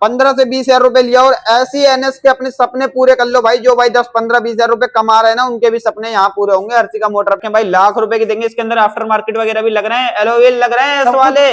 15 से 20 हजार रुपए लिया और ऐसी एनएस के अपने सपने पूरे कर लो भाई। जो भाई 10, 15, 20 हजार रुपए कमा रहे हैं ना, उनके भी सपने यहाँ पूरे होंगे। अर्टिगा मोटर के भाई लाख रुपए की देंगे। इसके अंदर आफ्टर मार्केट वगैरह भी लग रहे हैं, एलओएल लग रहे हैं,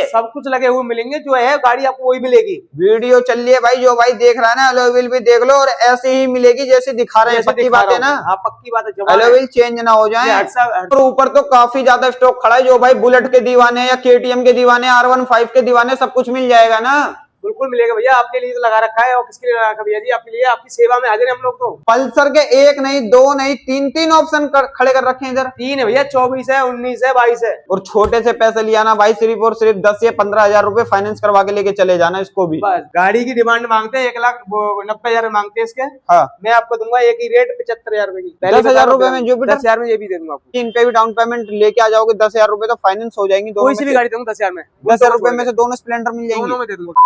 सब कुछ लगे हुए मिलेंगे। जो है गाड़ी आपको वही मिलेगी। वीडियो चल रही है भाई, जो भाई देख रहा है ना एलओएल भी देख लो, और ऐसे ही मिलेगी जैसे दिखा रहे हैं। पक्की बात है ना? हाँ पक्की बात है, एलओएल चेंज ना हो जाए। और ऊपर तो काफी ज्यादा स्टॉक खड़ा है। जो भाई बुलेट के दीवाने या केटीएम के दीवाने, R15 के दीवाने, सब कुछ मिल जाएगा ना? बिल्कुल मिलेगा भैया, आपके लिए तो लगा रखा है। और किसके लिए लगा रखा भैया जी? आपके लिए, आपकी सेवा में हाजिर है हम लोग। तो पल्सर के एक नहीं, दो नहीं, तीन ऑप्शन खड़े कर रखे हैं इधर। 3 है भैया, 24 है, 19 है, 22 है। और छोटे से पैसे लिया ना भाई, सिर्फ और सिर्फ 10 या 15 हजार रुपए फाइनेंस करवा के लेके चले जाना इसको भी। बस गाड़ी की डिमांड मांगते हैं 1,90,000 मांगते हैं इसके। हाँ, मैं आपको दूंगा एक ही रेट 75,000 रुपए की। 10,000 रुपए में जो भी 10,000 में ये भी दे दूंगा आपको। इन पे भी डाउन पेमेंट लेके आ जाओगे, 10,000 रुपए तो फाइनेंस हो जाएंगी। कोई सी भी गाड़ी दूंगा 10,000 में। 10,000 रुपए में से दोनों स्प्लेंडर मिल जाएंगे। दोनों में दे दूंगा।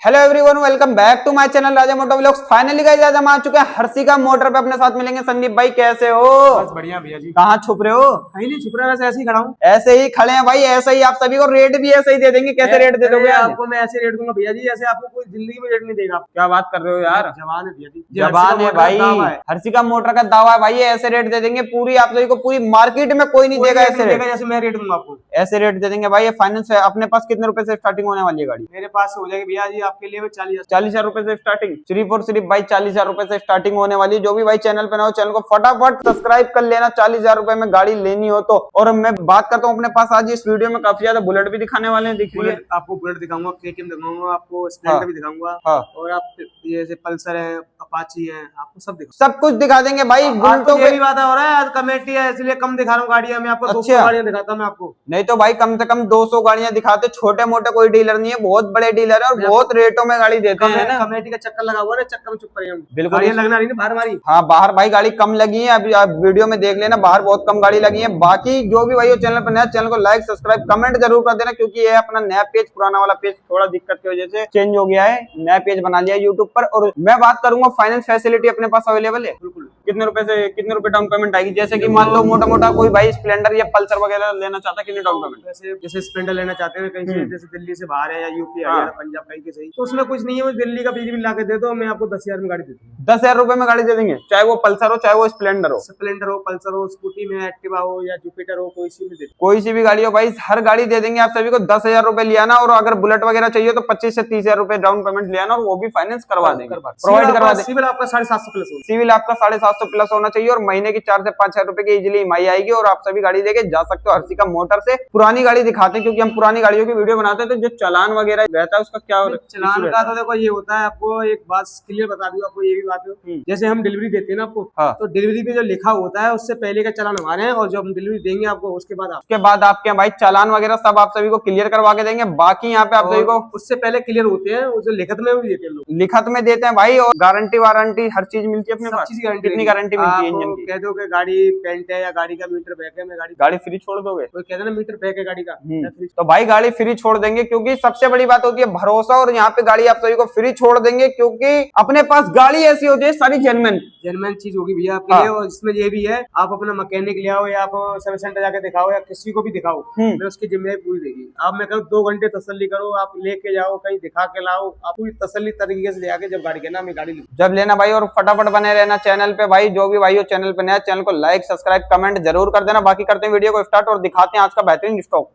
Hello everyone, welcome back to my channel Raja moto vlogs. Finally guys आज हम आ चुके हैं हर्षिका मोटर पे। अपने साथ मिलेंगे संदीप भाई। कैसे हो? बस बढ़िया भैया जी। कहाँ छुप रहे हो? कहीं नहीं छुप रहा, वैसे ऐसे ही खड़ा हूँ। ऐसे ही खड़े हैं भाई, ऐसे ही आप सभी को रेट भी ऐसे ही दे देंगे। कैसे रेट दे दोगे? आपको मैं ऐसे रेट दूंगा भैया जी, ऐसे आपको कोई जिंदगी में रेट नहीं देगा। क्या बात कर रहे हो यार? जवान है भैया जी, जवान है भाई। हर्षिका मोटर का दावा है भाई, ऐसे रेट दे देंगे पूरी आप सभी को, पूरी मार्केट में कोई नहीं देगा ऐसे रेट। जैसे मैं रेट दूंगा आपको, ऐसे रेट दे देंगे भाई। ये फाइनेंस है अपने पास। कितने रुपए से स्टार्टिंग होने वाली है गाड़ी? मेरे पास हो जाएगी भैया जी आपके लिए 40 हजार रुपए से स्टार्टिंग। सिर्फ और सिर्फ भाई 40 हजार रुपए से स्टार्टिंग होने वाली। जो भी भाई चैनल पे ना हो, चैनल को फटाफट सब्सक्राइब कर लेना। 40 हजार रुपए में गाड़ी लेनी हो तो। और मैं बात करता हूँ अपने पास आज इस वीडियो में काफी ज्यादा बुलेट भी दिखाने वाले हैं। देखिए आपको बुलेट दिखाऊंगा, केटीएम दिखाऊंगा, आपको स्प्लेंडर भी दिखाऊंगा। हाँ। और आप जैसे पल्सर है, अपाची है, आपको सब सब कुछ दिखा देंगे भाई। बुलेटों की बात हो रहा है, आज कमेटी है इसलिए कम दिखा रहा हूँ गाड़ियां। मैं आपको 200 गाड़ियां दिखाता हूँ मैं आपको। नहीं तो भाई कम से कम 200 गाड़ियां दिखाते। छोटे मोटे कोई डीलर नहीं है, बहुत बड़े डीलर है और बहुत रेटों में गाड़ी देते हैं ना। कमेटी का चक्कर लगा हुआ है, चक्कर में चुप करेंगे हम। बिल्कुल लगना रही ना बाहर हमारी। हाँ, बाहर भाई गाड़ी कम लगी है। अभी आप वीडियो में देख लेना, बाहर बहुत कम गाड़ी लगी है। बाकी जो भी भाई चैनल पर नया, चैनल को लाइक सब्सक्राइब कमेंट जरूर कर देना, क्योंकि ये अपना नया पेज, पुराना वाला पेज थोड़ा दिक्कत की वजह से चेंज हो गया है। नया पेज बना लिया यूट्यूब पर। और मैं बात करूंगा फाइनेंस फैसिलिटी अपने पास अवेलेबल है। बिल्कुल। कितने रुपए से कितने रुपए डाउन पेमेंट आएगी? जैसे कि मान लो मोटा मोटा कोई भाई स्प्लेंडर या पल्सर वगैरह लेना चाहता है, कितने डाउन पेमेंट? जैसे स्प्लेंडर लेना चाहते हैं कहीं से, जैसे दिल्ली से बाहर है या यूपी हरियाणा पंजाब कहीं के सही, तो उसमें कुछ नहीं है। वो दिल्ली का बिजली बिल ला के दे दो, मैं आपको 10,000 में गाड़ी दे दूंगा। 10,000 रुपए में गाड़ी दे देंगे, चाहे वो पल्सर हो चाहे वो स्प्लेंडर हो। स्प्लेंडर हो, पल्सर हो, स्कूटी में एक्टिवा हो या जुपिटर हो, कोई सी भी दे, कोई सी भी गाड़ी हो भाई, हर गाड़ी दे देंगे आप सभी को। 10,000 रुपए लिया ना, और अगर बुलेट वगैरह चाहिए तो 25 से 30,000 रुपए डाउन पेमेंट लिया ना, और वो भी फाइनेंस करवा देंगे, प्रोवाइड करवा देंगे। सिविल आपका 750 प्लस हो, सिविल आपका 750 प्लस होना चाहिए, और महीने की 4 से 5,000 रुपए की इजीली ईएमआई आएगी, और आप सभी गाड़ी लेके जा सकते हो हर्षिका मोटर से। पुरानी गाड़ी दिखाते हैं, क्योंकि हम पुरानी गाड़ियों की वीडियो बनाते हैं, तो जो चालान वगैरह रहता है उसका क्या चलान का तो देखो ये होता है। आपको एक बात क्लियर बता दूं, आपको ये भी बात, जैसे हम डिलीवरी देते हैं ना आपको, तो डिलीवरी पे जो लिखा होता है उससे पहले का चालान हमारे हैं, और जो हम डिलीवरी देंगे आपको उसके बाद आपके भाई चालान वगैरह सब आप सभी को क्लियर करवा के देंगे। बाकी यहाँ पे आप सभी को उससे पहले क्लियर होते हैं, उसे लिखित में भी देते हैं लोग, लिखित में देते हैं भाई। और गारंटी वारंटी हर चीज मिलती है अपने पास। कितनी गारंटी मिलती है इंजन की? कह दो कि गाड़ी पेंट है या गाड़ी का मीटर बैक है, मैं गाड़ी फ्री छोड़ दोगे? कोई कहते ना मीटर बैक है गाड़ी का, तो भाई गाड़ी फ्री छोड़ देंगे, क्योंकि सबसे बड़ी बात होती है भरोसा। और यहाँ पे गाड़ी आप सभी को फ्री छोड़ देंगे, क्योंकि अपने पास गाड़ी ऐसी होती है सारी जेन्युइन चीज होगी भैया आपके लिए। और इसमें ये भी है, आप अपना मैकेनिक ले आओ या आप सर्विस सेंटर जाके दिखाओ या किसी को भी दिखाओ, मैं उसकी जिम्मेदारी पूरी देगी। आप मैं कहूँ 2 घंटे तसल्ली करो, आप लेके जाओ कहीं दिखा के लाओ, आप पूरी तसल्ली तरीके से ले जब गाड़ी कहना मैं गाड़ी जब लेना भाई। और फटाफट बने रहना चैनल पे भाई। जो भी भाई चैनल पे नया, चैनल को लाइक सब्सक्राइब कमेंट जरूर कर देना। बाकी करते हैं वीडियो को स्टार्ट और दिखाते हैं आज का बेहतरीन स्टॉक।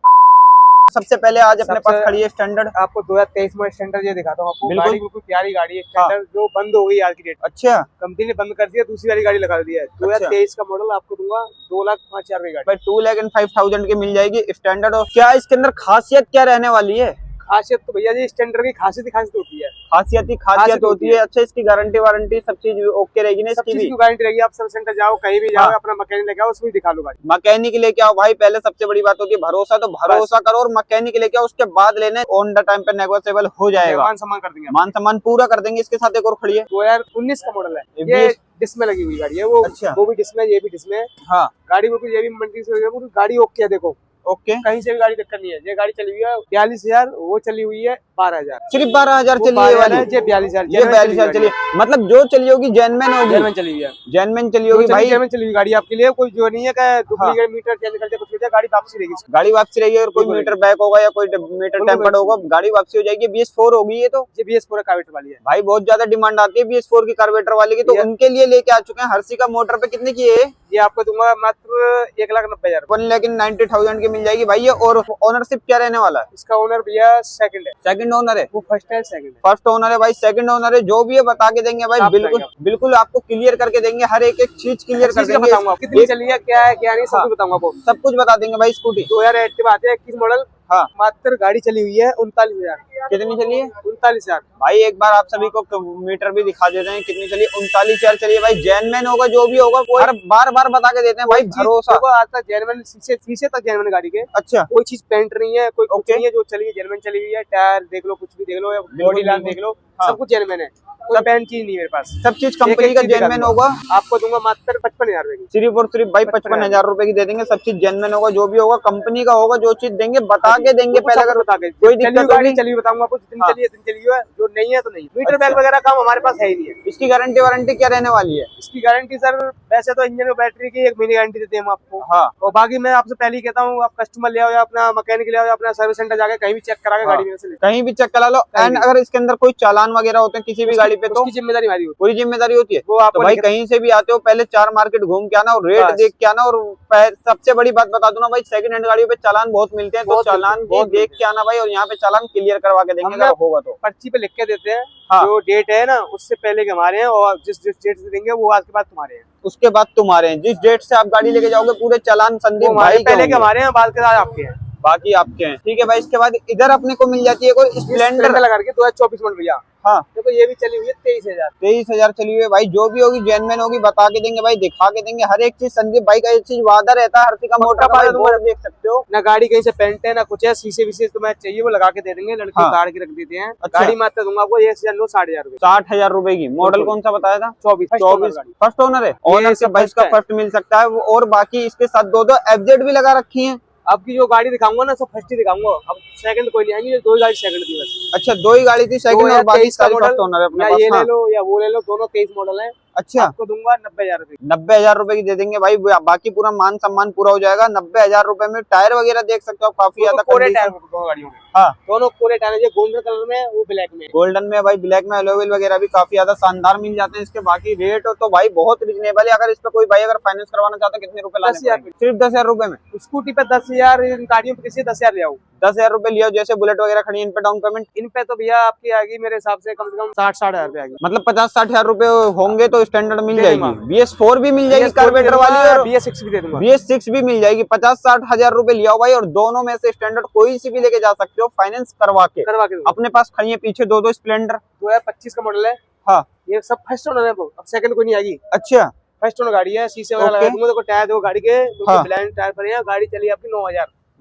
सबसे पहले आज अपने पास खड़ी है स्टैंडर्ड। आपको 2023 में स्टैंडर्ड ये दिखाता हूँ आपको। बिल्कुल बिल्कुल प्यारी गाड़ी है स्टैंडर्ड, जो बंद हो गई आज की डेट। अच्छा, कंपनी ने बंद कर दिया, दूसरी वाली गाड़ी लगा दी है। 2023 का मॉडल आपको दूंगा 2,05,000 की गाड़ी। 2,05,000 की मिल जाएगी स्टैंडर्ड। और क्या इसके अंदर खासियत क्या रहने वाली है? खासियत तो भैया जी स्टैंडर्ड की खासियत होती है। खासियत होती है। अच्छा, इसकी गारंटी वारंटी सब चीज ओके रहेगी ना? इसकी भी गारंटी रहेगी। आप सर्विस सेंटर जाओ, कहीं भी जाओ, अपना मैकेनिक लेके आओ, उसमें दिखा लो गाड़ी। मैकेनिक लेके आओ भाई। पहले सबसे बड़ी बात होती है भरोसा, तो भरोसा करो और मैकेनिक लेके आओ। उसके बाद लेने ऑन द टाइम पे नेगोशिएबल हो जाएगा। मान सम्मान कर देंगे, मान सम्मान पूरा कर देंगे। इसके साथ एक और खड़ी है 2019 का मॉडल है, ये डिस्मे लगी हुई गाड़ी है वो। अच्छा, वो भी डिस्मे, ये भी डिस्मे। हाँ, गाड़ी बिल्कुल ये भी मंडी से गाड़ी ओके है। देखो ओके, कहीं से भी गाड़ी दिक्कत नहीं है। ये गाड़ी चली हुई है 42,000, वो चली हुई है 12,000। सिर्फ 12,000 चली है वाली, ये 42,000, ये 42,000 चली है। मतलब जो चली होगी जेन्युइन होगी, जेन्युइन चली हुई है, जेन्युइन चली होगी भाई, जेन्युइन चली हुई गाड़ी आपके लिए। कोई जो नहीं है कि डुप्लीकेट मीटर चेंज करके कुछ हो जाए, गाड़ी वापसी रहेगी, गाड़ी वापसी रहेगी। अगर कोई मीटर बैक होगा या कोई मीटर टेम्पर्ड होगा, गाड़ी वापसी हो जाएगी। BS4 होगी ये तो, ये BS4 कार्बोरेटर वाली है भाई बहुत ज्यादा डिमांड आती है BS4 की कार्बोरेटर वाली की, तो उनके लिए लेके आ चुके हैं। हर्षिका मोटर पे कितने की है ये? आपको दूंगा मात्र 1,90,000, 1,90,000 की मिल जाएगी भाई ये। और ओनरशिप क्या रहने वाला है? इसका ओनर भैया सेकंड है, सेकंड ओनर है, वो फर्स्ट है सेकंड है। फर्स्ट ओनर है भाई, सेकंड ओनर है। जो भी है बता के देंगे भाई, बिल्कुल बिल्कुल आपको क्लियर करके देंगे, हर एक एक चीज क्लियर कर देंगे। बताऊंगा कितनी चली है, क्या है क्या नहीं, सब कुछ बताऊंगा आपको, सब कुछ बता देंगे भाई। स्कूटी 2000 एक्टिवा आती है, 21 मॉडल। हाँ, मात्र गाड़ी चली हुई है 39,000। कितनी चली है? 39,000 भाई एक बार आप सभी को मीटर भी दिखा देते हैं कितनी चली। 39,000 चली है भाई। जेन्युइन होगा जो भी होगा, कोई बार बार बता के देते हैं भाई, भरोसा। आज तक जेन्युइन, शीशे तक जेन्युइन गाड़ी के। अच्छा, कोई चीज पेंट नहीं है, कोई कुछ नहीं है, जो चली है जेन्युइन चली हुई है। टायर देख लो, कुछ भी देख लो, बॉडी लाइन देख लो, सब कुछ जेन्युइन है, कोई पेंट चीज नहीं है मेरे पास। सब चीज कंपनी का जेन्युइन होगा। आपको दूंगा मात्र 55,000 रुपए की, सिर्फ और सिर्फ भाई 55,000 रुपए की दे देंगे। सब चीज जेन्युइन होगा, जो भी होगा कंपनी का होगा। जो चीज देंगे बता के देंगे पहले, अगर बता के कोई दिक्कत होगी चलिए बताऊंगा आपको, जितनी चली है इतनी चली है, जो नहीं है तो नहीं। मीटर बैग वगैरह काम हमारे पास है ही नहीं है। इसकी गारंटी वारंटी क्या रहने वाली है? इसकी गारंटी सर वैसे तो इंजन और बैटरी की 1 महीने गारंटी देते हैं हम आपको। हाँ, और बाकी मैं आपसे पहले ही कहता हूँ, आप कस्टमर ले आओ या अपना मैकेनिक ले आओ या अपना सर्विस सेंटर जाके कहीं भी चेक करा के गाड़ी में से कहीं भी चेक करा लो। एंड अगर इसके अंदर कोई चालान वगैरह होते हैं किसी भी गाड़ी पे, तो उसकी जिम्मेदारी हमारी होती पूरी जिम्मेदारी होती है। है। वो तो आपको भाई कहीं से भी आते हो, पहले 4 मार्केट घूम के आना और रेट देख के आना। और सबसे बड़ी बात बता दूं ना भाई, सेकंड हैंड गाड़ियों पे चालान बहुत मिलते हैं, तो चालान भी देख के आना भाई। और यहाँ पे चालान क्लियर करवा के देंगे अगर होगा तो। पर्ची पे लिख के देते हैं, हाँ। जो डेट है ना उससे पहले के हमारे हैं, और जिस डेट से देंगे वो आज के बाद तुम्हारे हैं। उसके बाद तुम्हारे हैं। जिस डेट से आप गाड़ी लेके जाओगे पूरे चालान संदीप भाई के पहले के होंगे। हमारे हैं, बाद के बाद आपके हैं, बाकी आपके हैं। ठीक है भाई। इसके बाद इधर अपने को मिल जाती है कोई स्प्लेंडर लगा के 2024 मॉडल भैया। हाँ, देखो ये भी चली हुई है 23,000। 23,000 चली हुई है भाई। जो भी होगी जेन्युइन होगी, बता के देंगे भाई, दिखा के देंगे हर एक चीज। संदीप भाई का एक चीज वादा रहता है हर्षिका मोटर का, देख सकते हो ना गाड़ी कहीं से पेंट है ना कुछ है, शीशे विशेष तुम्हें चाहिए वो लगा के दे देंगे, लड़के उतार के रख देते हैं। अच्छा। गाड़ी मात्र दूंगा आपको 60,000 रुपए। 60,000 रुपए की। मॉडल कौन सा बताया था? 24 फर्स्ट ओनर है। ओनर से भाई इसका फर्स्ट मिल सकता है। और बाकी इसके साथ 2 FZ भी लगा रखी है। आपकी जो गाड़ी दिखाऊंगा ना सब फर्स्ट ही दिखाऊंगा, अब सेकंड कोई नहीं आएंगे, 2 गाड़ी सेकंड थी बस। अच्छा, 2 ही गाड़ी थी सेकंड, और बाकी सारी फर्स्ट ओनर है अपने पास। ये ले लो या वो ले लो, दोनों 23 मॉडल है। अच्छा, आपको दूंगा 90,000 रुपए। 90,000 रुपए की दे देंगे भाई। बाकी पूरा मान सम्मान पूरा हो जाएगा 90,000 रुपए में। टायर वगैरह देख सकते हो काफी ज्यादा कोरे टायर दोनों गाड़ियों में। हाँ, दोनों कोरे टायर है, गोल्डन कलर में, वो ब्लैक में। गोल्डन में भाई, ब्लैक में एलोविल वगैरह भी काफी ज्यादा शानदार मिल जाते हैं इसके। बाकी रेट तो भाई बहुत रिजनेबल है। अगर इस पे कोई भाई अगर फाइनेंस करवाना चाहता है, कितने रुपए लाने पड़ेंगे? सिर्फ 10,000 रुपए में। स्कूटी पे 10,000, इन गाड़ियों पे किसी 10,000 ले आओ। 10,000 रुपए लिया। जैसे बुलेट वगैरह खड़ी है, इन पे डाउन पेमेंट इन पे तो भैया आपकी आएगी मेरे हिसाब से कम 60-60 हजार रुपए आएगी। मतलब 50-60 हजार रुपए होंगे तो स्टैंडर्ड मिल जाएगी। BS4 भी मिल जाएगी कार्बोरेटर वाली, और BS6 भी दे दूंगा। BS6 भी मिल जाएगी। 50-60 हजार रुपए लिया भाई। और दोनों में से स्टैंडर्ड कोई सी भी लेके जा सकते हो फाइनेंस करवा के। अपने पास खड़ी है पीछे 2 स्प्लेंडर। 2025 का मॉडल है। हाँ, ये सब फर्स्ट ओनर है, अब सेकंड कोई नहीं आएगी। अच्छा, फर्स्ट ओनर गाड़ी है, शीशे वगैरह लगा दूंगा। देखो टायर दो गाड़ी के, ब्लैंड टायर पर है। गाड़ी चली आपकी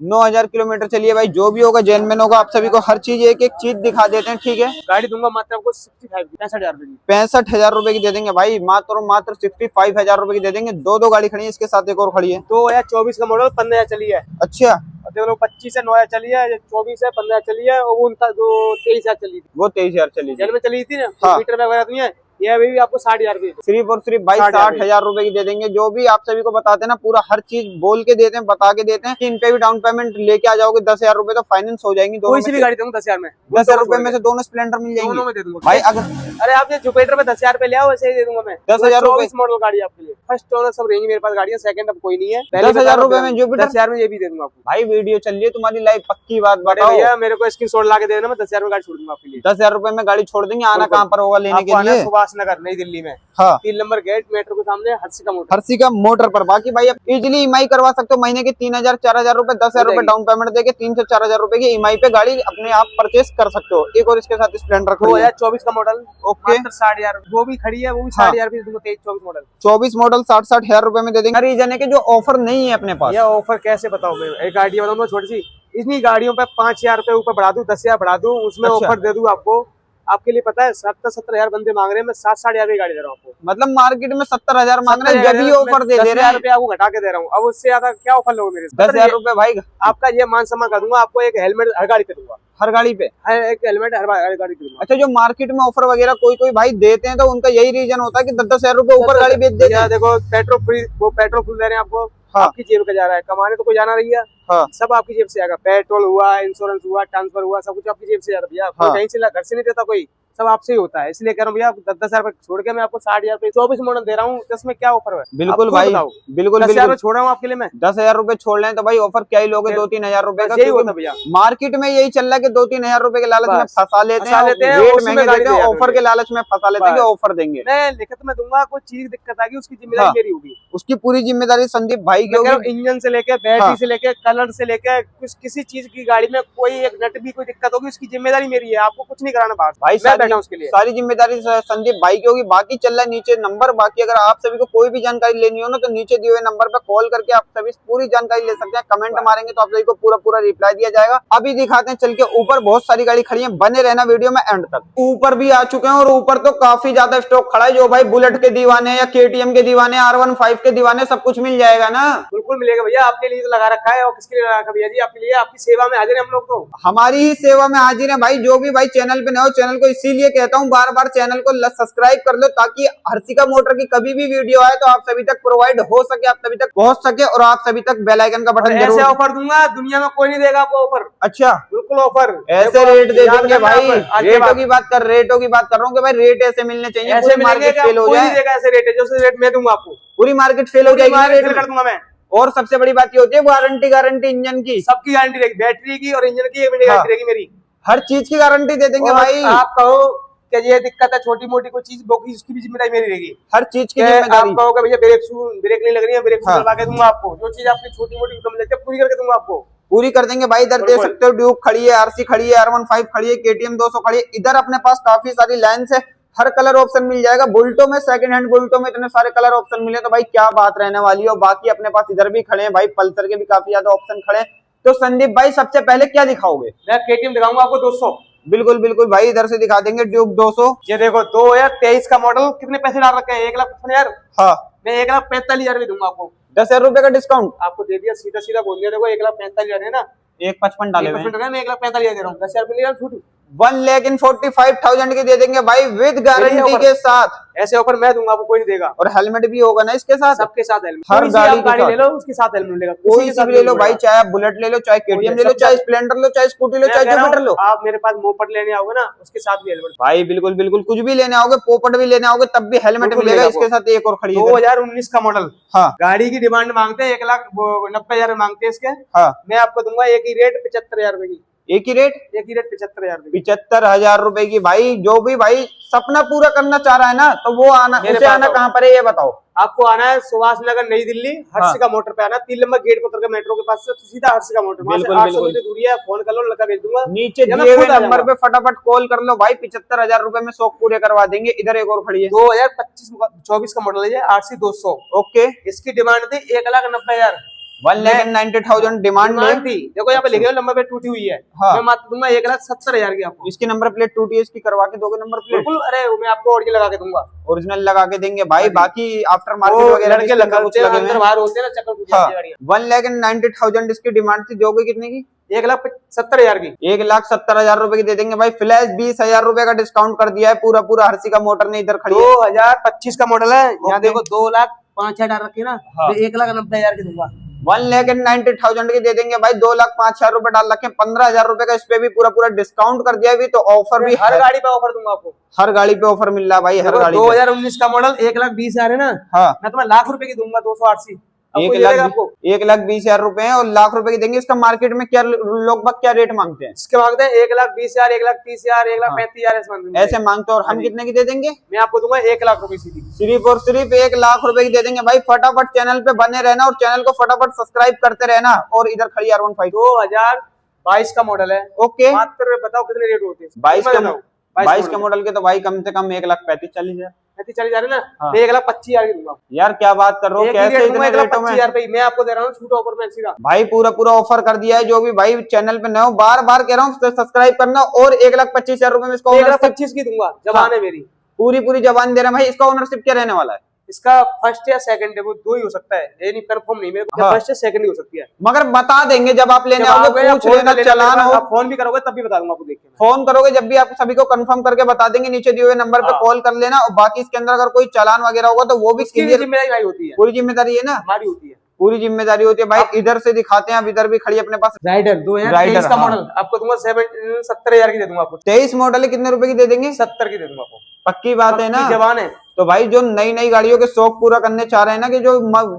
9,000 किलोमीटर चलिए भाई। जो भी होगा जेन्युइन होगा। आप सभी को हर चीज एक एक चीज दिखा देते हैं। ठीक है, गाड़ी दूंगा मात्र आपको 65,000 रुपए की। 65,000 रुपए की दे देंगे भाई। मात्र 65,000 रुपए की दे देंगे। 2 गाड़ी खड़ी है, इसके साथ एक और खड़ी है। 2024 का मॉडल 15,000 चली है। अच्छा, देख लो 25 है, 9,000 चली है, 24 है, 15,000 चली है, और वो उनका जो 23,000 चली थी, वो 23,000 चली जेल में चली थी ना। हाँ। मीटर वगैरह नहीं है, ये अभी भी आपको 60,000 रुपए। सिर्फ और सिर्फ भाई 60,000 रुपए की दे देंगे। जो भी आप सभी को बताते हैं ना, पूरा हर चीज बोल के देते हैं, बता के देते हैं कि इन पे भी डाउन पेमेंट लेके आ जाओगे 10,000 रुपए तो फाइनेंस हो जाएंगी। कोई सी भी गाड़ी दूंगा 10,000 में। 10,000 रुपए में से दोनों स्प्लेंडर मिल जाएंगे। दोनों में दे दूंगा भाई। अगर अरे आप ये जुपिटर पे 10,000 रुपए ले आओ, वैसे ही दे दूंगा मैं। 10,000 रुपए मॉडल गाड़ी आपके लिए। फर्स्ट ओनर सब रहेंगी मेरे पास गाड़ियां, सेकंड अब कोई नहीं है। 10,000 रुपए में जुपिटर, 10,000 में ये भी दे दूंगा आपको। भाई वीडियो चल रही है तुम्हारी लाइव, पक्की बात बताओ। भैया मेरे को स्क्रीनशॉट ला के दे देना, मैं 10,000 में गाड़ी छोड़ दूंगा आपके लिए। 10,000 रुपए में गाड़ी छोड़ देंगे। आना कहाँ पर होगा लेने के लिए? सुभाष नगर, नई दिल्ली में। हाँ, 3 नंबर गेट, मेट्रो के सामने, हर्षिका मोटर पर। बाकी भाई आप इजिली ईएमआई करवा सकते हो महीने के 3,000-4,000 रुपए। 10,000 रुपए डाउन पेमेंट देके 3 से 4,000 रुपए की ईएमआई पे गाड़ी अपने आप परचेस कर सकते हो। एक और इसके साथ स्प्लेंडर 2024 का मॉडल, ओके, 60,000 वो भी खड़ी है, वो भी 60,000 रुपए दूंगा। 23-24 मॉडल, 24 मॉडल 60-60 हजार रुपए में दे देंगे। रीजन है कि जो ऑफर नहीं है अपने पास। यह ऑफर कैसे बताऊं मैं? एक आइडिया बताऊंगा छोटी सी। इतनी गाड़ियों पे 5,000 रुपए ऊपर बढ़ा दूं, 10,000 बढ़ा दूं, उसमें ऑफर दे दूं आपको। आपके लिए पता है 70,000 बंदे मांग रहे हैं, मैं 60,000 की गाड़ी दे रहा हूँ आपको। मतलब मार्केट में 70,000 मांग रहे हैं, जब ही ऑफर दे दे रहे हैं। रुपए आपको घटा के दे रहा हूँ, अब उससे ज्यादा क्या ऑफर लोगे मेरे से? 10,000 रुपए भाई आपका ये मान सम्मान कर दूंगा, आपको एक हेलमेट हर गाड़ी पे दूंगा, हर गाड़ी पे। एक हेलमेट हर गाड़ी पे दूंगा। अच्छा, जो मार्केट में ऑफर वगैरह कोई कोई भाई देते हैं तो उनका यही रीजन होता है कि 10,000 रुपए ऊपर गाड़ी बेच देते हैं। देखो पेट्रोल फ्री, वो पेट्रोल फुल दे रहे हैं आपको। हाँ। आपकी जेब का जा रहा है, कमाने तो कोई जाना रही है। हाँ। सब आपकी जेब से आएगा, पेट्रोल हुआ, इंश्योरेंस हुआ, ट्रांसफर हुआ, सब कुछ आपकी जेब से जाता है भैया। हाँ। कहीं से घर से नहीं देता कोई, सब आपसे ही होता है। इसलिए कह रहा हूँ भैया 10,000 रुपए छोड़ के मैं आपको 60,000 रुपए 24 मॉडल दे रहा हूँ, इसमें क्या ऑफर है? बिल्कुल भाई, बिल्कुल 10,000 छोड़ रहा हूँ आपके लिए मैं। 10,000 रुपए छोड़ लें तो भाई ऑफर क्या ही लोगे, 2-3 हजार रुपए का। यही होता भैया, मार्केट में यही चल रहा है कि 2-3 हजार रुपए के लालच में फंसा लेते हैं, रेट महंगे देते हैं, ऑफर के लालच में फंसा लेते हैं कि ऑफर देंगे। मैं लिखित में दूंगा, कोई चीज दिक्कत आएगी उसकी जिम्मेदारी मेरी होगी। उसकी पूरी जिम्मेदारी संदीप भाई की होगी। इंजन से लेके, बैटरी से लेके, कलर से लेके, कुछ किसी चीज की गाड़ी में कोई एक नट भी कोई दिक्कत होगी, उसकी जिम्मेदारी मेरी है। आपको कुछ नहीं कराना बाहर, भाई मैं बैठा हूं उसके लिए। सारी जिम्मेदारी संदीप भाई की होगी। बाकी चल रहा है नीचे नंबर, बाकी अगर आप सभी को कोई भी जानकारी लेनी हो ना तो नीचे दिए हुए नंबर पे कॉल करके आप सभी पूरी जानकारी ले सकते हैं। कमेंट मारेंगे तो आप सभी को पूरा रिप्लाई दिया जाएगा। अभी दिखाते हैं चल के ऊपर, बहुत सारी गाड़ी खड़ी है, बने रहना वीडियो में एंड तक। ऊपर भी आ चुके हैं और ऊपर तो काफी ज्यादा स्टॉक खड़ा है। जो भाई बुलेट के दीवाने या KTM के दीवाने, R15 के दीवाने, सब कुछ मिल जाएगा ना? बिल्कुल मिलेगा भैया, आपके लिए तो लगा रखा है। और किसके लिए लगा रखा भैया जी? आपके लिए, आपकी सेवा में हाजिर है हम लोग। तो हमारी ही सेवा में हाजिर है भाई। जो भी भाई चैनल पे नए हो, चैनल को इसीलिए कहता हूँ बार बार, चैनल को सब्सक्राइब कर लो ताकि हर्षिका मोटर की कभी भी वीडियो आए तो आप सभी तक प्रोवाइड हो सके, आप सभी तक पहुंच सके और आप सभी तक बेल आइकन का बटन जरूर। ऐसे ऑफर दूंगा, दुनिया में कोई नहीं देगा आपको ऑफर। अच्छा, बिल्कुल ऑफर, ऐसे रेट दे देंगे भाई। रेटों की बात कर रहा हूँ कि भाई रेट ऐसे मिलने चाहिए, ऐसे पूरी मार्केट फेल हो जाए। ऐसे रेट है जो रेट मैं दूंगा आपको, पूरी मार्केट फेल हो जाएगी, रेट कर दूंगा मैं। और सबसे बड़ी बात ये होती है गारंटी इंजन की, सबकी गारंटी रहेगी, बैटरी की और इंजन की 1 महीने गारंटी रहेगी मेरी। हर चीज की गारंटी दे देंगे भाई। आप कहो कि ये दिक्कत है, छोटी मोटी कोई चीज बोगी, उसकी भी जिम्मेदारी मेरी रहेगी। हर चीज की जिम्मेदारी। आप कहोगे भैया ब्रेक नहीं लग रही है, ब्रेक लगा के दूंगा आपको। जो चीज आपकी छोटी मोटी कम लगती है पूरी करके दूंगा आपको, पूरी कर देंगे भाई। इधर देख सकते हो ड्यूक खड़ी है, RC खड़ी है, R15 खड़ी है, KTM 200 खड़ी है। इधर अपने पास काफी सारी लाइन्स है, हर कलर ऑप्शन मिल जाएगा। बुलेटो में, सेकंड हैंड बुलेटो में इतने सारे कलर ऑप्शन मिले तो भाई क्या बात रहने वाली है। और बाकी अपने पास इधर भी खड़े हैं भाई, पल्सर के भी काफी ज्यादा ऑप्शन खड़े हैं। तो संदीप भाई सबसे पहले क्या दिखाओगे? मैं KTM दिखाऊंगा आपको 200। बिल्कुल भाई, इधर से दिखा देंगे ड्यूक 200। ये देखो 2023 का मॉडल, कितने पैसे डाल रखे हैं? 1,55,000। हाँ, मैं 1,45,000 भी दूंगा आपको। 10,000 रुपए का डिस्काउंट आपको दे दिया, सीधा बोल दिया। देखो 1,45,000 है ना, 1,55 डाले हुए हैं। मैं 1,45,000 दे रहा हूँ। 10,000 रुपए ले छूट, 1,45,000 की दे देंगे भाई, विद गारंटी के साथ। ऐसे ऑफर मैं दूंगा आपको, कोई नहीं देगा। और हेलमेट भी होगा ना इसके साथ? सबके साथ हेलमेट, हर गाड़ी ले लो उसके साथ हेलमेट मिलेगा। कोई सी भी ले लो भाई, चाहे आप बुलेट ले लो, चाहे KTM ले लो, चाहे स्प्लेंडर लो, चाहे स्कूटी लो, चाहे जुपिटर लो। आप मेरे पास मोपट लेने आओगे ना, उसके साथ भी हेलमेट भाई बिल्कुल कुछ भी लेने आओगे, पोपट भी लेने आओगे तब भी हेलमेट मिलेगा इसके साथ। एक और खड़ी है 2019 का मॉडल। हाँ, गाड़ी की डिमांड मांगते हैं 1,90,000 मांगते हैं इसके। हाँ, मैं आपको दूंगा एक ही रेट 75,000 रुपए की। एक ही रेट 75,000 रुपए। 75,000 रुपए की। भाई जो भी भाई सपना पूरा करना चाह रहा है ना, तो वो आना, उसे आना कहाँ पर है ये बताओ? आपको आना है सुभाष नगर, नई दिल्ली, हर्षिका मोटर पे आना। 3 नंबर गेट पर उतर के मेट्रो के पास से सीधा हर्षिका मोटर। बिल्कुल 800 मीटर दूरी है, फोन कर लो, लड़का भेज दूंगा। नीचे दिए हुए नंबर पे फटाफट कॉल कर लो भाई, 75,000 रुपए में शौक पूरे करवा देंगे। इधर एक और खड़ी है 2025-24 का मॉडल है, RC 200। ओके, इसकी डिमांड थी 1,90,000। 1,90,000 डिमांड थी। देखो यहाँ पे लिखे हुए नंबर प्लेट टूटी हुई है। हाँ। मैं मात्र दूंगा 1,70,000 की आपको। इसकी नंबर प्लेट टूटी है, इसकी करवा के दोगे नंबर प्लेट? बिल्कुल, अरे मैं आपको ओरिजिनल लगा के दूंगा। ओरिजिनल लगा के देंगे भाई। बाकी आफ्टर मार्केट वगैरह लड़के अंदर बाहर होते हैं ना, चक्कर टूट जाती है गाड़ियां। 1,90,000 इसकी डिमांड थी, दोगे कितने की? 1,70,000 की। 1,70,000 रुपए की दे देंगे भाई। फ्लैश 20,000 रुपए का डिस्काउंट कर दिया है पूरा हर्षिका मोटर ने। इधर खड़ी 2025 का मॉडल है। यहाँ देखो 2,05,000 डाल रखी है ना, हाँ। 1,90,000 की दूंगा। 1,90,000 की दे देंगे भाई। 2,05,000 रुपए डाल रखे, 15,000 रुपए का इस पे भी पूरा डिस्काउंट कर दिया है। तो ऑफर भी हर गाड़ी पे ऑफर दूंगा आपको। हर गाड़ी पे ऑफर मिल रहा है भाई, हर गाड़ी पे। 2019 का मॉडल 1,20,000 है ना, हाँ, मैं तुम्हें लाख रुपए की दूंगा। 280 1,20,000 रुपए है और लाख रुपए की देंगे। इसका मार्केट में क्या लोग क्या रेट मांगते हैं? इसके मांगते हैं 1,20,000, 1,30,000, 1,35,000 ऐसे मांगते हैं। और हम कितने की दे देंगे? मैं आपको दूंगा 1,00,000 रुपए सीधी। सिर्फ और सिर्फ 1,00,000 रुपए की दे देंगे भाई। फटाफट चैनल पे बने रहना और चैनल को फटाफट सब्सक्राइब करते रहना। और इधर खड़ी R15 2022 का मॉडल है। ओके, मात्र बताओ कितने रेट होते हैं? 22 का मॉडल के तो भाई कम से कम 1,35,40,000। चली जा रही है ना, हाँ। मैं 1,25,000 की दूंगा। यार क्या बात कर रहे हो, कैसे इतने रेटों में? 1,25,000 मैं आपको दे रहा हूँ छूट ऑफर में सीधा। भाई पूरा पूरा ऑफर कर दिया है। जो भी भाई चैनल पे नए हो, बार बार कह रहा हूँ सब्सक्राइब करना, और 1,25,000 रुपए में इसका 1,25,000 की दूंगा, जबान है मेरी, पूरी पूरी जबान दे रहे हैं भाई। इसका ओनरशिप क्या रहने वाला है? इसका फर्स्ट या सेकंड है, वो दो ही हो सकता है, ये नहीं कंफर्म नहीं मेरे को, हाँ। फर्स्ट या सेकंड ही हो सकती है। मगर बता देंगे जब आप लेने जब आप आओगे, पूछ फोन लेना, कर चालान हो। आप फोन भी करोगे तब भी बता दूंगा आपको, देख के फोन करोगे जब भी, आप सभी को कंफर्म करके बता देंगे, नीचे दिए हुए नंबर पे हाँ। कॉल कर लेना। और बाकी इसके अंदर अगर कोई चालान वगैरह होगा तो वो भी उसकी भी क्लियर, जिम्मेदारी भाई होती है, पूरी जिम्मेदारी है ना, हमारी होती है, पूरी जिम्मेदारी होती है भाई। इधर से दिखाते हैं, अब इधर भी खड़ी है अपने पास राइडर 2023 राइडर, का हाँ। मॉडल आपको दूंगा 70,000 की दे दूंगा आपको, 23 मॉडल है, कितने रुपए की दे देंगे? 70 की दे दूंगा आपको, पक्की बात है ना? पक्की जबान है। तो भाई जो नई नई गाड़ियों के शौक पूरा करने चाह रहे हैं ना, कि जो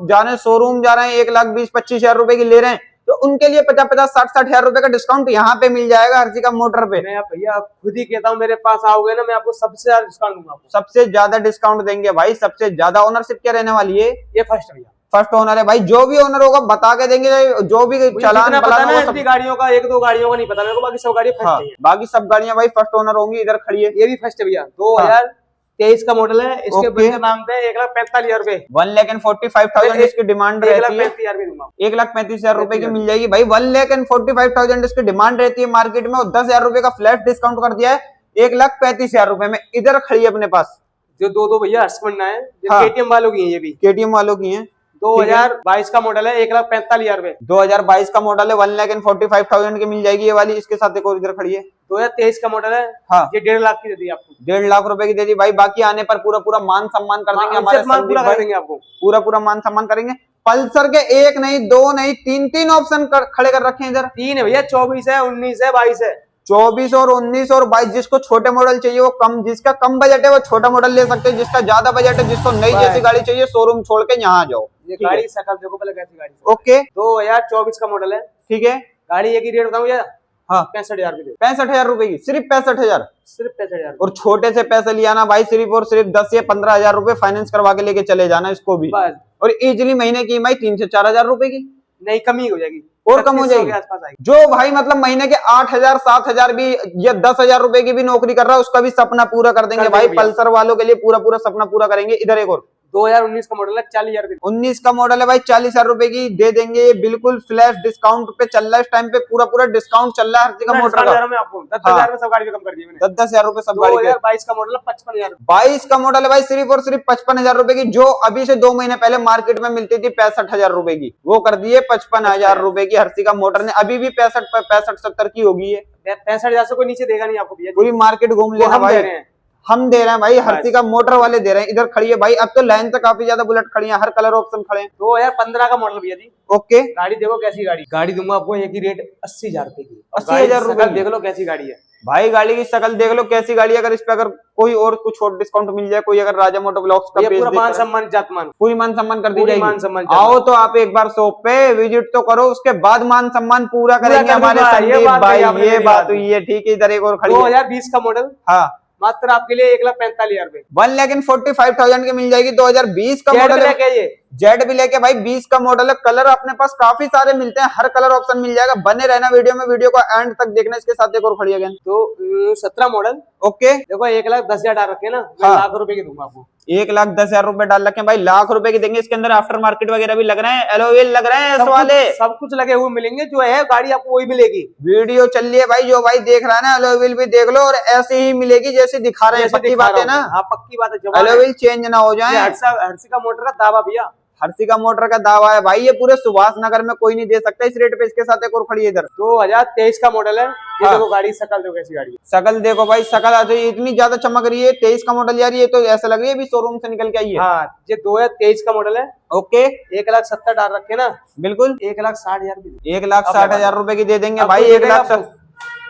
जा रहे हैं शोरूम जा रहे हैं 1,20,25,000 रुपए की ले रहे हैं, तो उनके लिए 50-50, 60-60 हजार रुपए का डिस्काउंट यहाँ पे मिल जाएगा हर्षिका मोटर पे। मैं भैया खुद ही कहता हूँ, मेरे पास आओगे ना, मैं आपको सबसे ज्यादा डिस्काउंट दूंगा आपको, सबसे ज्यादा डिस्काउंट देंगे भाई, सबसे ज्यादा। ओनरशिप क्या रहने वाली है? ये फर्स्ट भैया, फर्स्ट ओनर है भाई। जो भी ओनर होगा बता के देंगे, जो भी चालान पता पलान ना होगा इतनी गाड़ियों का, एक दो गाड़ियों का नहीं पता मेरे को, बाकी सब गाड़ियां हाँ, फर्स्ट है। बाकी सब गाड़ियां भाई फर्स्ट ओनर होंगी। इधर खड़ी है, ये भी फर्स्ट है भैया, 2023 का मॉडल है, इसके ओके। बंदे मांगते हैं 1,45,000 रुपए, 1,45,000 इसकी डिमांड रहती है। 1,35,000 भी दूंगा, 1,35,000 रुपए की मिल जाएगी भाई। 1,45,000 इसकी डिमांड रहती है मार्केट में, और 10,000 रुपए का फ्लैट डिस्काउंट कर दिया है 1,35,000 रुपए में। इधर खड़ी है अपने पास जो दो भैया हर्षमंडा है, हाँ। केटीएम वालों की है, ये भी केटीएम वालों की है। 2022 का मॉडल है, 1,45,000 रुपए, 2022 का मॉडल है, 1,45,000 की मिल जाएगी ये वाली। इसके साथ एक और इधर खड़ी है, 2023 का मॉडल है, हाँ, ये 1.5 लाख की दे दी आपको, 1.5 लाख रुपए की दे दी भाई। बाकी आने पर पूरा पूरा मान सम्मान कर देंगे हमारे मान पूरा संदीप कर भाई, देंगे आपको। पूरा पूरा मान सम्मान करेंगे। पल्सर के एक नहीं, दो नहीं, तीन ऑप्शन खड़े कर रखे हैं इधर। 3 है भैया, 24 है, 19 है, 22 है, 24 और 19 और 22। जिसको छोटे मॉडल चाहिए वो कम, जिसका कम बजट है वो छोटा मॉडल ले सकते हैं, जिसका ज्यादा बजट है, जिसको नई जैसी गाड़ी चाहिए, शोरूम छोड़ के यहाँ आ जाओ। ये गाड़ी शकल देखो पहले कैसी गाड़ी है। ओके, 2024 का मॉडल है, ठीक है। गाड़ी एक ही रेट बताऊं भैया, हाँ, 65,000 रुपए, 65,000 रुपए की, सिर्फ 65,000। सिर्फ 65,000, और छोटे से पैसे लिया ना भाई, सिर्फ और सिर्फ 10 या 15,000 रुपए फाइनेंस करवा के लेके चले जाना इसको भी। बस। और इजिली महीने की ईएमआई 3 से 4,000 रुपए की, नहीं कमी हो जाएगी, और कम हो 2500 जाएगी। के आसपास आएगी। जो भाई मतलब महीने के 8,000 7,000 भी या 10,000 रुपए की भी नौकरी कर रहा है, उसका भी सपना पूरा कर देंगे भाई। पल्सर वालों के लिए पूरा पूरा सपना पूरा करेंगे। इधर एक और 2019 का मॉडल है, 40,000 रुपए, 19 का मॉडल है भाई, 40,000 रुपए की दे देंगे। ये बिल्कुल फ्लैश डिस्काउंट पे चल रहा है इस टाइम पे, पूरा पूरा डिस्काउंट चल रहा है हर्षिका मोटर का। में आपको 10,000 में सब गाड़ी पे कम कर दिए मैंने। 10,000 रुपए सब गाड़ी पे। 2022 का मॉडल है, 55,000, 22 का मॉडल है भाई, सिर्फ और सिर्फ 55,000 रुपए की। जो अभी से 2 महीने पहले मार्केट में मिलती थी 65,000 रुपए की, वो कर दिए 55,000 रुपए की हर्षिका मोटर ने। अभी भी 65-70 की होगी ये। 65,000 से कोई नीचे देगा नहीं आपको भैया, पूरी मार्केट घूम लेना हम दे भाई, रहे हैं। हम दे रहे हैं भाई, हर्षिका मोटर वाले दे रहे हैं। इधर खड़ी है भाई, अब तो लाइन से काफी ज्यादा बुलेट खड़ी है, हर कलर ऑप्शन खड़े हैं। 2015 का मॉडल भैया जी, ओके, गाड़ी देखो कैसी गाड़ी दूंगा आपको, एक ही रेट 80,000 रुपए की, 80,000 रुपए देख लो कैसी गाड़ी है भाई। गाड़ी की शक्ल देख लो कैसी गाड़ी है। अगर इस पे अगर कोई और कुछ और डिस्काउंट मिल जाए, कोई अगर राजा मोटर ब्लॉक्स का ये पेज पूरा देख मान रहा है, सम्मान जातमान, पूरी मान सम्मान कर दी पूरी जाएगी। मान सम्मान आओ तो आप एक बार शॉप पे विजिट तो करो, उसके बाद मान सम्मान पूरा करेंगे कर हमारे दूंगा, ये संदीप बात भाई। कही आपने ये मेरी बात बात हुई है, ठीक है। इधर एक और खड़ी है, 2020 का मॉडल, हाँ, मात्र आपके लिए 1,45,000 रुपए, 1,45,000 की मिल जाएगी। 2020 का मॉडल है, ये जेड भी लेके भाई 20 का मॉडल है। कलर अपने पास काफी सारे मिलते हैं, हर कलर ऑप्शन मिल जाएगा। बने रहना वीडियो में, वीडियो को एंड तक देखना। इसके साथ एक और खड़ी है तो 17 मॉडल, ओके। देखो 1,10,000 डाल रखे ना, मैं हाँ। 1,00,000 रुपए की दूंगा आपको, 1,10,000 रुपए डाल रखे हैं भाई, लाख रुपए की देंगे। इसके अंदर आफ्टर मार्केट वगैरह भी लग रहे हैं, एलओएल लग रहे हैं, वाले सब कुछ लगे हुए मिलेंगे। जो है गाड़ी आपको वही मिलेगी। वीडियो चल रही है भाई, जो भाई देख रहा है ना, एलओएल भी देख लो, और ऐसे ही मिलेगी जैसे दिखा रहे हैं। पक्की बात है ना? हाँ पक्की बात है, एलओएल चेंज ना हो जाए। हर्षिका मोटर का दावा भैया, हर्षिका मोटर का दावा है भाई, ये पूरे सुभाष नगर में कोई नहीं दे सकता इस रेट पे। इसके साथ एक और खड़ी है इधर, 2023 का मॉडल है। ये हाँ। देखो गाड़ी शकल देखो कैसी गाड़ी है, शकल देखो भाई, शकल आज इतनी ज्यादा चमक रही है। 23 का मॉडल यार, ये तो ऐसा लग रही है अभी शोरूम से निकल के आई है। हाँ ये 2023 का मॉडल है। ओके, 1,70,000 डाल रखे ना, बिल्कुल 1,60,000 1,60,000 रुपए की दे देंगे अब भाई। तो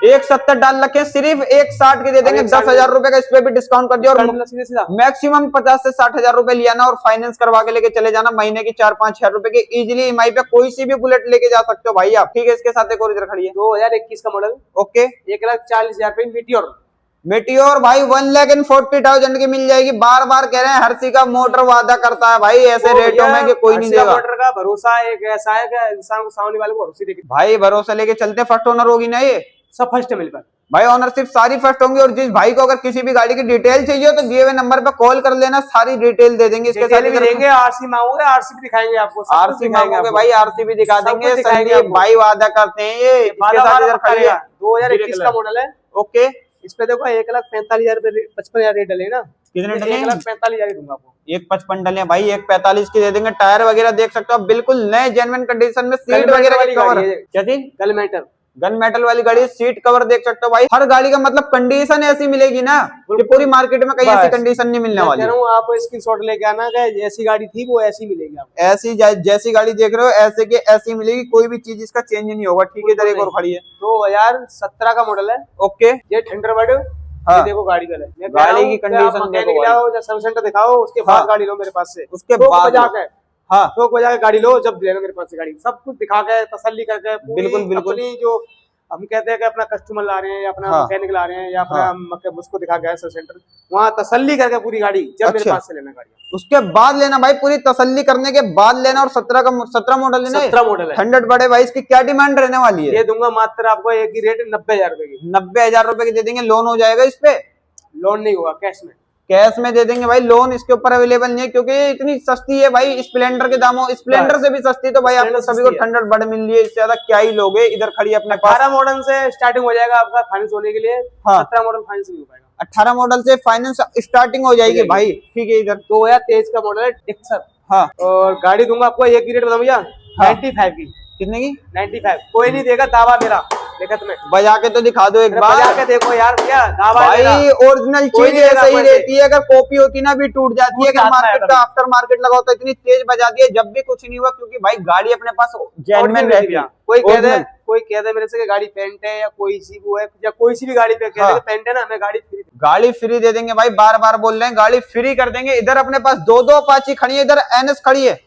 1,70 डाल रखे, सिर्फ 1,60 की दे देंगे। 10,000 रुपए का इस पे भी डिस्काउंट कर दिया। और सीधा मैक्सिमम 50 से 60,000 रुपए लिया ना, और फाइनेंस करवा के लेके चले जाना। महीने की 4-5 हजार रुपए की इजिली ईएमआई पे कोई सी भी बुलेट लेके जा सकते हो भाई आप, ठीक है। इसके साथ एक और इधर खड़ी है, 2021 का मॉडल, ओके। 1,40,000 रुपए मीटियोर, मेटियोर भाई 1,40,000 की मिल जाएगी। बार बार कह रहे हैं हर्षिका मोटर वादा करता है भाई ऐसे रेटों में कि कोई नहीं देगा। मोटर का भरोसा एक ऐसा है कि इंसान को सामने वाले को भरोसे देगी भाई भरोसा लेके चलते, फर्स्ट ओनर होगी ना ये, सब फर्स्ट है मेरे पास। भाई ऑनरशिप सारी फर्स्ट होंगी। और जिस भाई को अगर किसी भी गाड़ी की डिटेल चाहिए हो तो दिए हुए नंबर पे कॉल कर लेना, सारी डिटेल दे देंगे। इसके साथ भी देंगे, आरसी मांगोगे आरसी भी दिखाएंगे आपको, आरसी मांगोगे भाई आरसी भी दिखा देंगे। संदीप भाई वादा करते हैं ये। इसके साथ इधर खड़ी है 2021 का मॉडल है। ओके, इस पे देखो 1,45,000 55,000 रेट डले ना। कितने डले? 1,45,000 दूंगा आपको। 1,55 डले भाई, 1,45 की दे देंगे। टायर वगैरह देख सकते हो बिल्कुल नए जेन्युइन कंडीशन में। सीट वगैरह की कवर क्या थी? गन मेटल वाली गाड़ी, सीट कवर देख सकते हो भाई। हर गाड़ी का मतलब कंडीशन ऐसी मिलेगी ना कि पूरी मार्केट में कहीं ऐसी कंडीशन नहीं मिलने वाली। आप स्क्रीनशॉट लेके आना, जैसी गाड़ी थी वो ऐसी मिलेगी आपको। ऐसी जैसी गाड़ी देख रहे हो ऐसे के ऐसी मिलेगी, कोई भी चीज इसका चेंज नहीं होगा। ठीक है, इधर एक और खड़ी है 2017 का मॉडल है। ओके, ये थंडरबर्ड। हाँ, देखो गाड़ी का गाड़ी की कंडीशन देखो, सर्विस सेंटर दिखाओ, उसके बाद गाड़ी लो मेरे पास से। उसके बाद हाँ, ठोक बजा के गाड़ी लो, जब लेना मेरे पास से गाड़ी, सब कुछ दिखा के तसल्ली करके। बिल्कुल बिल्कुल। अपनी जो हम कहते हैं कि अपना कस्टमर ला रहे हैं या अपना मैकेनिक ला रहे हैं या अपना उसको दिखा गया सर्विस सेंटर, वहाँ तसल्ली करके पूरी गाड़ी जब मेरे पास से लेना गाड़ी, उसके बाद लेना भाई। पूरी तसल्ली करने के बाद लेना। और 17 मॉडल लेना। 17 मॉडल है। 100 बड़े भाई, इसकी क्या डिमांड रहने वाली है? ये दूंगा मात्र आपको एक ही रेट 90,000 रुपए की। 90,000 रुपए की दे देंगे। लोन हो जाएगा इस पे? लोन नहीं होगा, कैश में। कैश में दे देंगे भाई। लोन इसके ऊपर अवेलेबल नहीं है क्योंकि इतनी सस्ती है भाई। स्प्लेंडर के दामों, स्प्लेंडर से भी सस्ती तो भाई आपको सभी को 100 बड़े मिल रही है। इससे ज्यादा क्या ही लोगे। इधर खड़ी अपने पास 18 मॉडल से स्टार्टिंग हो जाएगा आपका फाइनेंस होने के लिए। 17 मॉडल फाइनेंस नहीं हो पाएगा। 18 मॉडल से फाइनेंस स्टार्टिंग हो जाएगी भाई। ठीक है, इधर 2023 का मॉडल है डिक्सर। हाँ, और गाड़ी दूंगा आपको एक ही रेट बताऊं भैया, 95 की। कितने की? 95। कोई नहीं देगा, दावा मेरा। देखा तुम्हें बजा के तो दिखा दो एक बार। बजा के देखो यार भैया, दावा भाई ओरिजिनल चीज ऐसे ही रहती है। अगर कॉपी होती ना भी टूट जाती है। अगर मार्केट का आफ्टर मार्केट लगा होता है, इतनी तेज बजा दी है जब भी कुछ नहीं हुआ, क्योंकि भाई गाड़ी अपने पास जेन्युइन रहती है। कोई कह दे मेरे से कि गाड़ी पेंट है या कोई सी वो है या कोई सी भी गाड़ी पे कह दे पेंट है ना, मैं गाड़ी फ्री दे देंगे भाई। बार बार बोल रहे हैं, गाड़ी फ्री कर देंगे। इधर अपने पास दो अपाची खड़ी है, इधर एनएस खड़ी है।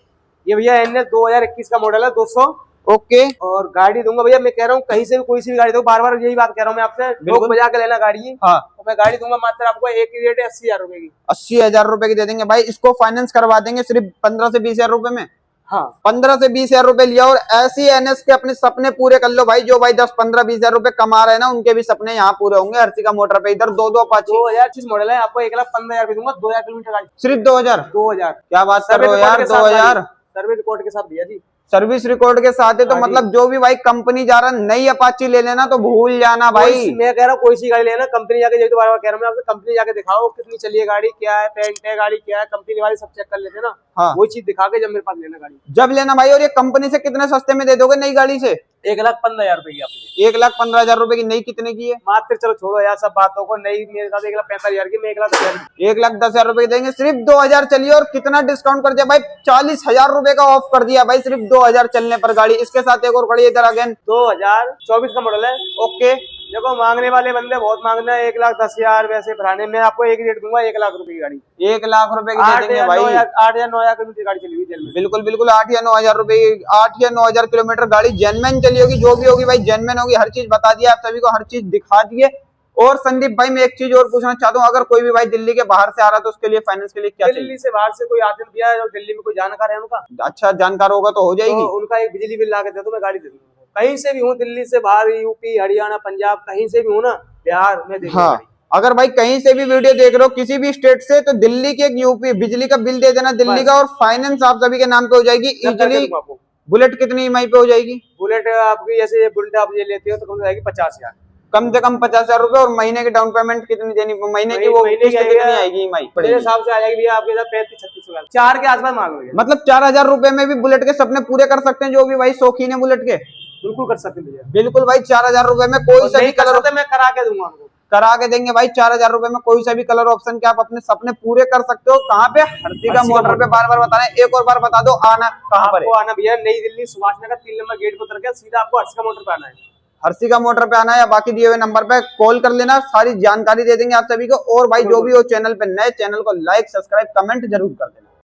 ये भैया एनएस 2021 का मॉडल है 200। ओके, और गाड़ी दूंगा भैया, मैं कह रहा हूँ कहीं से भी कोई सी भी गाड़ी दो, बार बार यही बात कह रहा हूँ मैं आपसे, लोग बजा के लेना गाड़ी। हाँ, तो मैं गाड़ी दूंगा मात्र आपको एक ही रेट है 80,000 रुपए की। 80,000 रुपए की दे देंगे भाई। इसको फाइनेंस करवा देंगे सिर्फ 15 से 20,000 रुपए में। हाँ, 15 से 20,000 रुपए लिया और ऐसी एनएस के अपने सपने पूरे कर लो भाई। जो भाई 10-15-20,000 रुपए कमा रहे हैं ना, उनके भी सपने यहाँ पूरे होंगे। अर्टिगा मोटर पे इधर दो अपाची 2025 मॉडल है, आपको 1,15,000 दूंगा। 2,000 किलोमीटर गाड़ी, सिर्फ 2,000। क्या बात कर रहे हो यार, 2,000 सर्विस रिकॉर्ड के साथ भैया जी। सर्विस रिकॉर्ड के साथ है तो मतलब जो भी भाई कंपनी जा रहा है नई अपाची ले लेना तो भूल जाना भाई। मैं कह रहा हूँ कोई सी गाड़ी लेना, कंपनी जाके, तो बार-बार कह रहा हूँ मैं आपसे, कंपनी जाके दिखाओ कितनी चली है गाड़ी, क्या है पेंट है गाड़ी, क्या है कंपनी वाले सब चेक कर लेते हैं ना। हाँ, वो चीज दिखा के जब मेरे पास लेना गाड़ी, जब लेना भाई। और ये कंपनी से कितने सस्ते में दे दोगे नई गाड़ी से? 1,15,000 रुपए की आपकी। 1,15,000 रुपए की नई कितने की है? मात्र, चलो छोड़ो यार सब बातों को। नई मेरे साथ 1,45,000 की, मैं 1,10,000 रुपए की देंगे। सिर्फ 2,000 चलिए और कितना डिस्काउंट कर दिया भाई, 40,000 रुपए का ऑफ कर दिया भाई सिर्फ 2,000 चलने पर गाड़ी। इसके साथ एक और खड़ी है इधर अगेन, 2024 का मॉडल है। ओके, देखो मांगने वाले बंदे बहुत मांगना है, 1,10,000 वैसे बढ़ाने में आपको एक रेट दूंगा 1,00,000 रुपए की गाड़ी। 1,00,000 रुपए की दे देंगे भाई। 8 या 9,000 किलोमीटर गाड़ी चली हुई जेल में। बिल्कुल बिल्कुल, 8 या 9,000 रुपए, 8 या 9,000 किलोमीटर गाड़ी जेन्युइन चली होगी। जो भी होगी भाई जेन्युइन होगी। हर चीज बता दिया आप सभी को, हर चीज दिखा दिए। और संदीप भाई मैं एक चीज और पूछना चाहता हूँ, अगर कोई भी भाई दिल्ली के बाहर से आ रहा है तो उसके लिए फाइनेंस के लिए क्या चाहिए? दिल्ली से बाहर से कोई आते भैया, जो दिल्ली में कोई जानकार है उनका, अच्छा जानकार होगा तो हो जाएगी। तो उनका एक बिजली बिल ला के दे दो, मैं गाड़ी दे दूंगा। कहीं से भी हूँ, दिल्ली से बाहर, यूपी हरियाणा पंजाब कहीं से भी हूँ ना, बिहार में दे दूंगा। हाँ, अगर भाई कहीं से भी वीडियो देख रहे हो किसी भी स्टेट से, तो दिल्ली के एक यूपी बिजली का बिल दे देना दिल्ली का, और फाइनेंस आप सभी के नाम पे हो जाएगी इजीली। बुलेट कितनी ईएमआई पे हो जाएगी? बुलेट आपकी, जैसे बुलेट आप ये लेते हो तो कम से कम 50,000, कम से कम 50,000 रुपए। और महीने की डाउन पेमेंट कितनी देनी? महीने की वो किस्त कितनी आएगी ईएमआई? मेरे हिसाब से आ जाएगी भैया आपके 35-36,000, 4 के आसपास मान लो। मतलब 4,000 रुपए में भी बुलेट के सपने पूरे कर सकते हैं जो भी भाई शौकीन है बुलेट के। बिल्कुल कर सकते हैं भैया, बिल्कुल भाई। 4,000 रुपए में कोई सा भी कलर होता है मैं करा के दूंगा आपको, करा के देंगे भाई। 4,000 रुपए में कोई सा भी कलर ऑप्शन के आप अपने सपने पूरे कर सकते हो। कहाँ पे? अर्टिगा मोटर पे। बार बार बता रहे हैं, एक और बार बता दो आना कहाँ पर है? आना भैया नई दिल्ली सुभाष नगर 3 नंबर गेट को उतर के सीधा आपको अर्टिगा मोटर पे आना है। अर्टिगा मोटर पे आना है, या बाकी दिए हुए नंबर पे कॉल कर लेना, सारी जानकारी दे देंगे आप सभी को। और भाई जो भी हो चैनल पे नए, चैनल को लाइक सब्सक्राइब कमेंट जरूर कर देना।